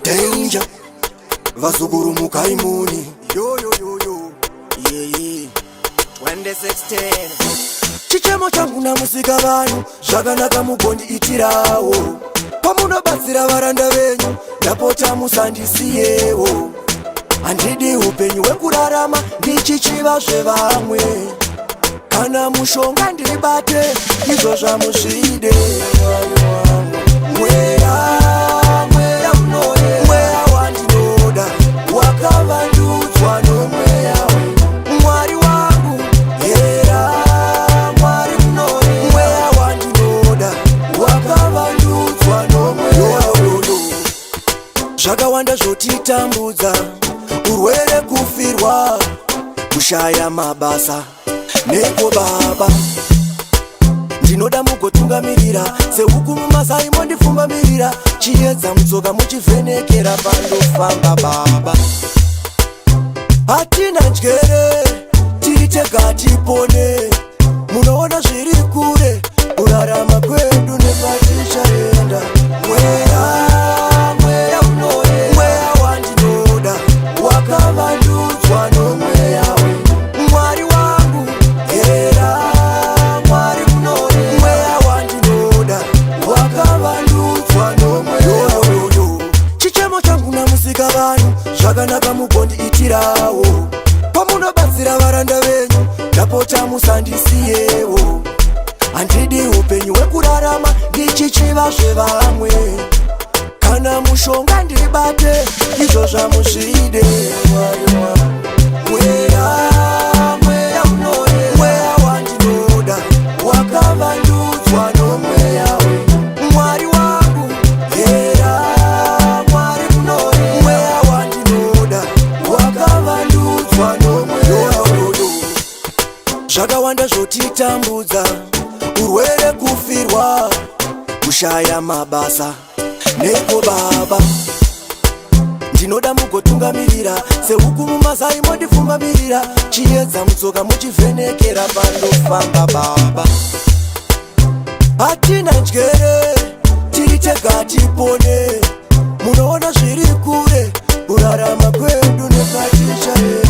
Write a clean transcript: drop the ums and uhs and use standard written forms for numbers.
Danger Vazuguru mukaimuni Yo yo yo yo Yeah yeah 2016 Chichemo changu na musika vanhu zvakanaka mugondi itirawo pamunobatsira varanda venyu ndapota musandisiyewo handidi upenyu hwekurarama ndichichiva zvevamwe kana mushonga ndibate izvo zvamuzvide mweya mweya unoye mweya wandinoda wakavandudzwa nomweya mwari wangu hera mwari unoye mweya wandinoda wakavandudzwa nomweya zvakawanda zvotitambudza urwere kufirwa kushaya mabasa neko baba ndinoda mugotungamirira sehuku mumasaimo ndifumbamirira chiedza mutsoka muchivhenekera pandofamba baba hatina njere tiri tega tipone munoona zviri kure kurarama kwedu nepatichaenda mweya mweya unoye mweya wandinoda wakavandudzwa nomweya mwari wangu hera mwari unoye mweya wandinoda wakavandudzwa nomweya chichemo changu namusika vanhu zvakanaka mugondi itirawo pamunobatsira varanda venyu ndapota musandisiyewo handidi upenyu hwekurarama ndichichiva zvevamwe kana mushonga ndibate izvo zvamuzvide mweya mweya unoye mweya wandinoda wakavandudzwa nomweya mwari wangu hera mwari unoye mweya wandinoda wakavandudzwa nomweya zvakawanda zvotitambudza urwere kufirwa kushaya mabasa neko baba ndinoda mugotungamirira sehuku mumasaimo ndifumbamirira chiedza mutsoka muchivhenekera pandofamba baba hatina njere tiri tega tipone munoona zviri kure kurarama kwedu nepatichae